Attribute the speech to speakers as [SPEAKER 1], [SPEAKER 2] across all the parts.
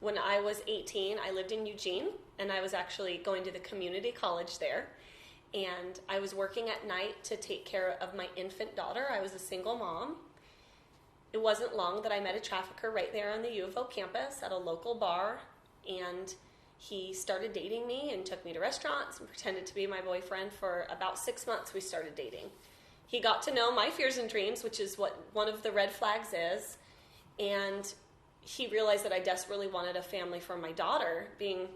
[SPEAKER 1] When I was 18, I lived in Eugene, and I was actually going to the community college there. And I was working at night to take care of my infant daughter. I was a single mom. It wasn't long that I met a trafficker right there on the U of O campus at a local bar, and he started dating me and took me to restaurants and pretended to be my boyfriend. For about 6 months we started dating. He got to know my fears and dreams, which is what one of the red flags is, and he realized that I desperately wanted a family for my daughter, being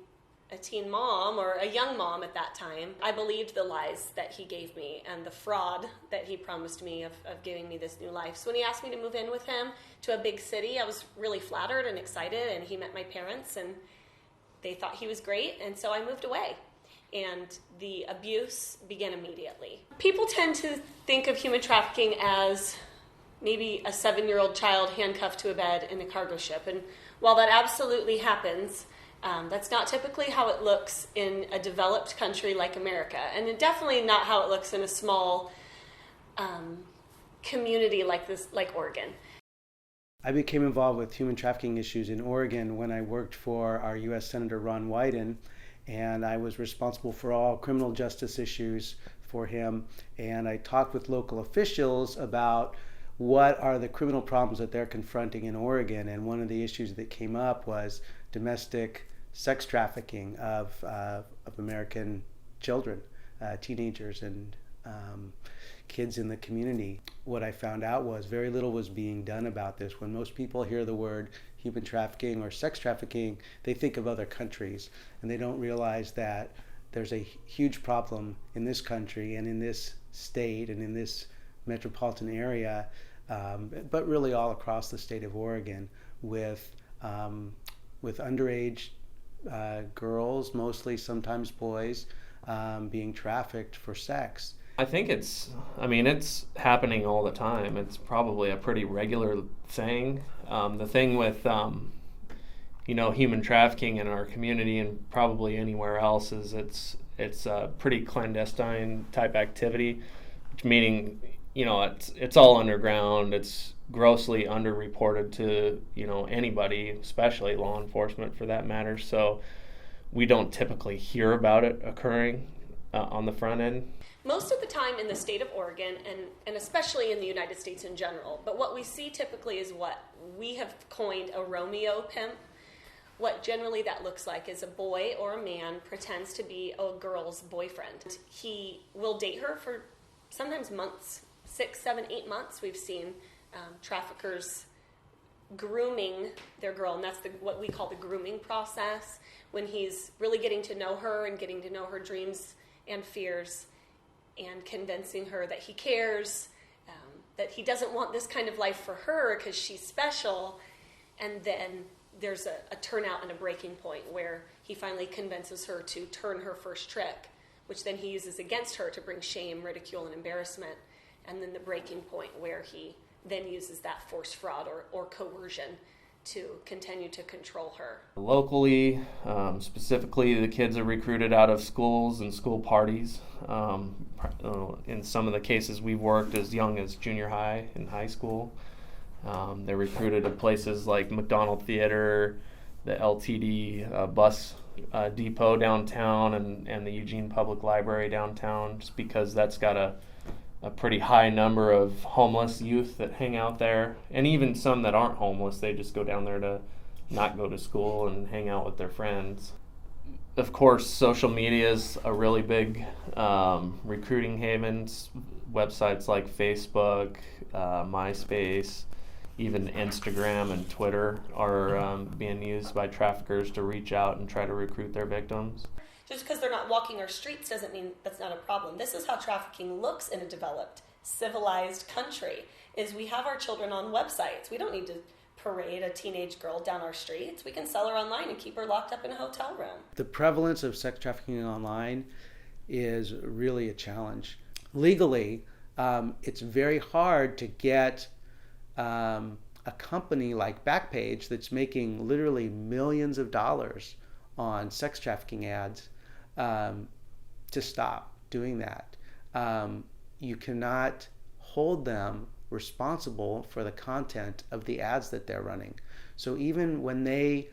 [SPEAKER 1] a teen mom or a young mom at that time. I believed the lies that he gave me and the fraud that he promised me of giving me this new life. So when he asked me to move in with him to a big city, I was really flattered and excited, and he met my parents and they thought he was great, and so I moved away. And the abuse began immediately. People tend to think of human trafficking as maybe a 7-year-old child handcuffed to a bed in a cargo ship. And while that absolutely happens, that's not typically how it looks in a developed country like America. And definitely not how it looks in a small community like Oregon.
[SPEAKER 2] I became involved with human trafficking issues in Oregon when I worked for our U.S. Senator Ron Wyden, and I was responsible for all criminal justice issues for him. And I talked with local officials about what are the criminal problems that they're confronting in Oregon. And one of the issues that came up was domestic sex trafficking of American children, teenagers, and kids in the community. What I found out was very little was being done about this. When most people hear the word human trafficking or sex trafficking, they think of other countries, and they don't realize that there's a huge problem in this country and in this state and in this metropolitan area, but really all across the state of Oregon, with underage girls, mostly sometimes boys, being trafficked for sex.
[SPEAKER 3] I think it's happening all the time. It's probably a pretty regular thing. The thing with, human trafficking in our community and probably anywhere else is it's a pretty clandestine type activity, meaning, it's all underground. It's grossly underreported to, anybody, especially law enforcement for that matter. So we don't typically hear about it occurring on the front end.
[SPEAKER 1] Most of the time in the state of Oregon, and especially in the United States in general, but what we see typically is what we have coined a Romeo pimp. What generally that looks like is a boy or a man pretends to be a girl's boyfriend. He will date her for sometimes months, 6, 7, 8 months. We've seen traffickers grooming their girl, and that's what we call the grooming process, when he's really getting to know her and getting to know her dreams and fears, and convincing her that he cares, that he doesn't want this kind of life for her because she's special. And then there's a turnout and a breaking point where he finally convinces her to turn her first trick, which then he uses against her to bring shame, ridicule, and embarrassment. And then the breaking point where he then uses that forced fraud or coercion to continue to control her.
[SPEAKER 3] Locally, specifically, the kids are recruited out of schools and school parties. In some of the cases we've worked as young as junior high and high school. They're recruited at places like McDonald Theater, the LTD bus depot downtown, and the Eugene Public Library downtown, just because that's got a pretty high number of homeless youth that hang out there, and even some that aren't homeless. They just go down there to not go to school and hang out with their friends. Of course, social media is a really big recruiting havens. Websites like Facebook, MySpace, even Instagram and Twitter are being used by traffickers to reach out and try to recruit their victims.
[SPEAKER 1] Just because they're not walking our streets doesn't mean that's not a problem. This is how trafficking looks in a developed, civilized country, is we have our children on websites. We don't need to parade a teenage girl down our streets. We can sell her online and keep her locked up in a hotel room.
[SPEAKER 2] The prevalence of sex trafficking online is really a challenge. Legally, it's very hard to get a company like Backpage that's making literally millions of dollars on sex trafficking ads to stop doing that. You cannot hold them responsible for the content of the ads that they're running. So even when they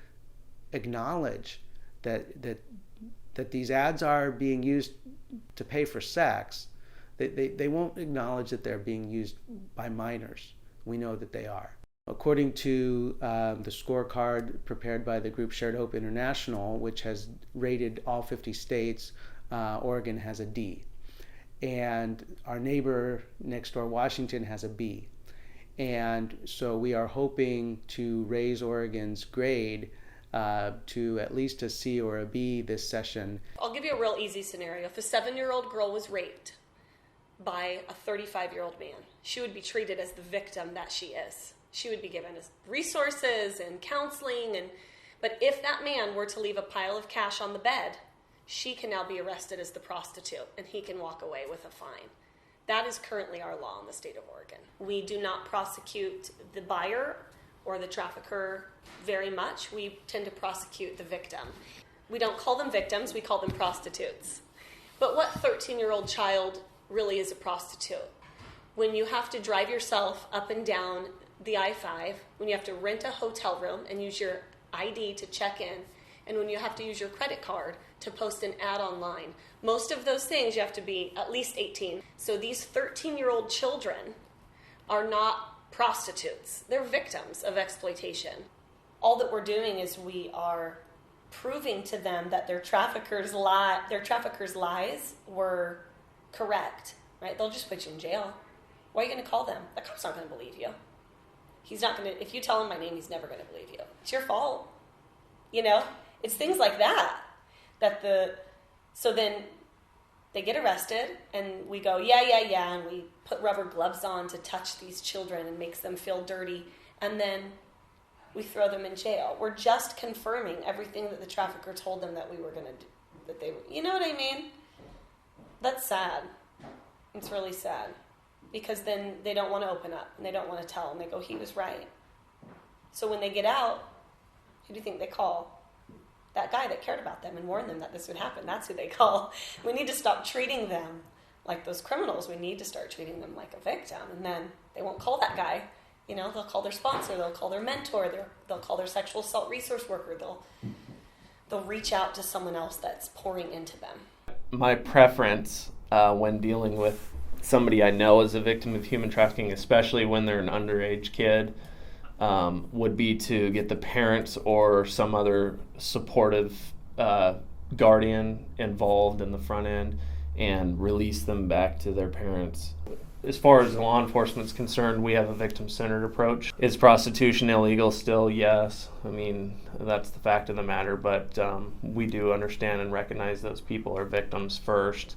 [SPEAKER 2] acknowledge that these ads are being used to pay for sex, they won't acknowledge that they're being used by minors. We know that they are. According to the scorecard prepared by the group Shared Hope International, which has rated all 50 states, Oregon has a D. And our neighbor next door, Washington, has a B. And so we are hoping to raise Oregon's grade to at least a C or a B this session.
[SPEAKER 1] I'll give you a real easy scenario. If a 7-year-old girl was raped by a 35-year-old man, she would be treated as the victim that she is. She would be given resources and counseling, but if that man were to leave a pile of cash on the bed, she can now be arrested as the prostitute, and he can walk away with a fine. That is currently our law in the state of Oregon. We do not prosecute the buyer or the trafficker very much. We tend to prosecute the victim. We don't call them victims, we call them prostitutes. But what 13-year-old child really is a prostitute? When you have to drive yourself up and down the I-5, when you have to rent a hotel room and use your ID to check in, and when you have to use your credit card to post an ad online. Most of those things you have to be at least 18. So these 13-year-old children are not prostitutes. They're victims of exploitation. All that we're doing is we are proving to them that their traffickers' lies were correct. Right? They'll just put you in jail. Why are you going to call them? The cop's not going to believe you. He's not going to. If you tell him my name, he's never going to believe you. It's your fault. You know, it's things like that. So then they get arrested, and we go, yeah, and we put rubber gloves on to touch these children and makes them feel dirty, and then we throw them in jail. We're just confirming everything that the trafficker told them that we were going to do. You know what I mean? That's sad. It's really sad. Because then they don't want to open up, and they don't want to tell, and they go, he was right. So when they get out, who do you think they call? That guy that cared about them and warned them that this would happen. That's who they call. We need to stop treating them like those criminals. We need to start treating them like a victim, and then they won't call that guy. You know, they'll call their sponsor, they'll call their mentor, they'll call their sexual assault resource worker, they'll reach out to someone else that's pouring into them.
[SPEAKER 3] My preference when dealing with somebody I know is a victim of human trafficking, especially when they're an underage kid, would be to get the parents or some other supportive guardian involved in the front end and release them back to their parents. As far as law enforcement's concerned, we have a victim-centered approach. Is prostitution illegal still? Yes. I mean, that's the fact of the matter, but we do understand and recognize those people are victims first,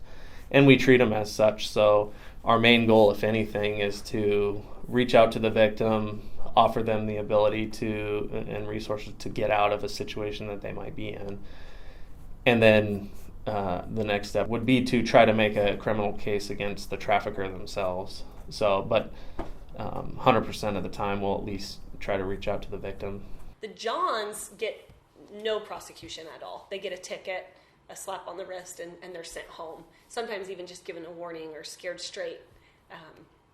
[SPEAKER 3] and we treat them as such. So our main goal, if anything, is to reach out to the victim, offer them the ability to and resources to get out of a situation that they might be in. And then the next step would be to try to make a criminal case against the trafficker themselves. So, but 100% of the time we'll at least try to reach out to the victim.
[SPEAKER 1] The Johns get no prosecution at all. They get a ticket, a slap on the wrist, and they're sent home. Sometimes even just given a warning or scared straight,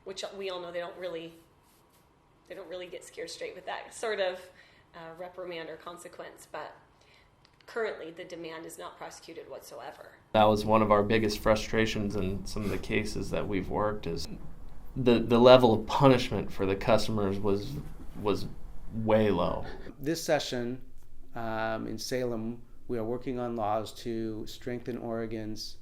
[SPEAKER 1] which we all know they don't really get scared straight with that sort of reprimand or consequence. But currently, the demand is not prosecuted whatsoever.
[SPEAKER 3] That was one of our biggest frustrations in some of the cases that we've worked, is the level of punishment for the customers was way low.
[SPEAKER 2] This session in Salem, we are working on laws to strengthen Oregon's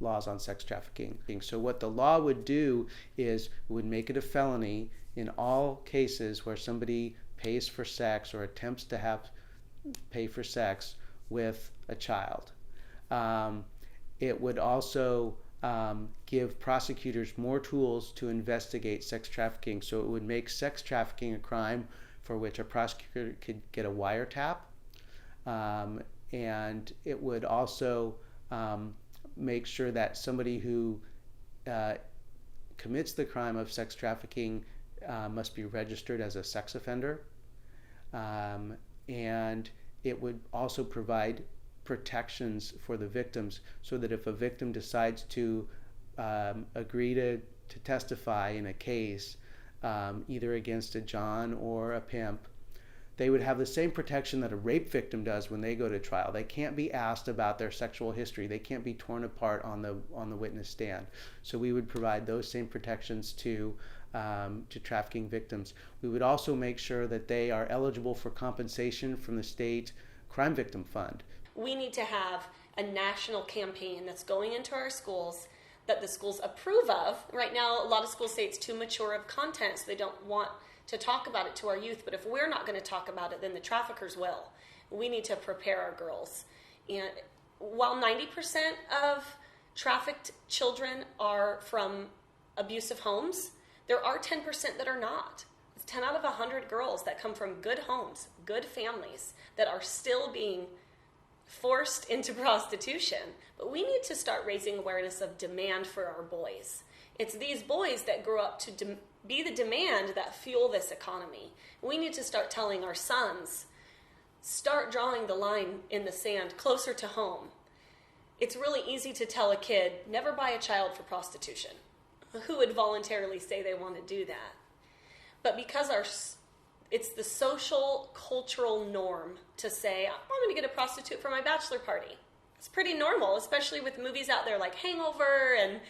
[SPEAKER 2] laws on sex trafficking. So what the law would do is would make it a felony in all cases where somebody pays for sex or attempts to pay for sex with a child. It would also give prosecutors more tools to investigate sex trafficking. So it would make sex trafficking a crime for which a prosecutor could get a wiretap. And it would also make sure that somebody who commits the crime of sex trafficking must be registered as a sex offender. And it would also provide protections for the victims, so that if a victim decides to agree to testify in a case, either against a John or a pimp, they would have the same protection that a rape victim does when they go to trial. They can't be asked about their sexual history. They can't be torn apart on the witness stand. So we would provide those same protections to trafficking victims. We would also make sure that they are eligible for compensation from the state crime victim fund.
[SPEAKER 1] We need to have a national campaign that's going into our schools that the schools approve of. Right now, a lot of schools say it's too mature of content, so they don't want to talk about it to our youth. But if we're not going to talk about it, then the traffickers will. We need to prepare our girls. And while 90% of trafficked children are from abusive homes, there are 10% that are not. It's 10 out of 100 girls that come from good homes, good families, that are still being forced into prostitution. But we need to start raising awareness of demand for our boys. It's these boys that grow up to be the demand that fuel this economy. We need to start telling our sons, start drawing the line in the sand closer to home. It's really easy to tell a kid, never buy a child for prostitution. Who would voluntarily say they want to do that? But because it's the social, cultural norm to say, I'm going to get a prostitute for my bachelor party. It's pretty normal, especially with movies out there like Hangover and,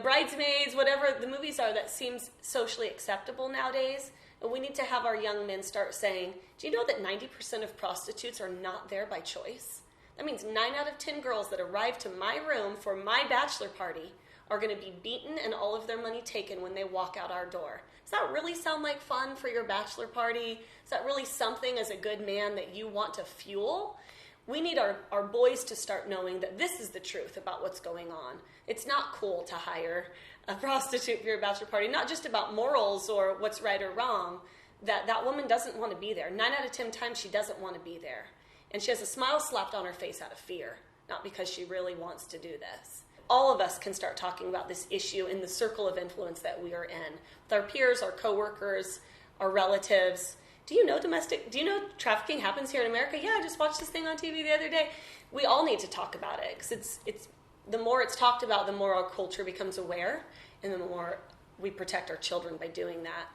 [SPEAKER 1] Bridesmaids, whatever the movies are that seems socially acceptable nowadays. And we need to have our young men start saying, do you know that 90% of prostitutes are not there by choice? That means 9 out of 10 girls that arrive to my room for my bachelor party are going to be beaten and all of their money taken when they walk out our door. Does that really sound like fun for your bachelor party? Is that really something as a good man that you want to fuel? We need our boys to start knowing that this is the truth about what's going on. It's not cool to hire a prostitute for your bachelor party, not just about morals or what's right or wrong, that woman doesn't want to be there. 9 out of 10 times she doesn't want to be there. And she has a smile slapped on her face out of fear, not because she really wants to do this. All of us can start talking about this issue in the circle of influence that we are in. With our peers, our coworkers, our relatives. Do you know trafficking happens here in America? Yeah, I just watched this thing on TV the other day. We all need to talk about it, because it's the more it's talked about, the more our culture becomes aware, and the more we protect our children by doing that.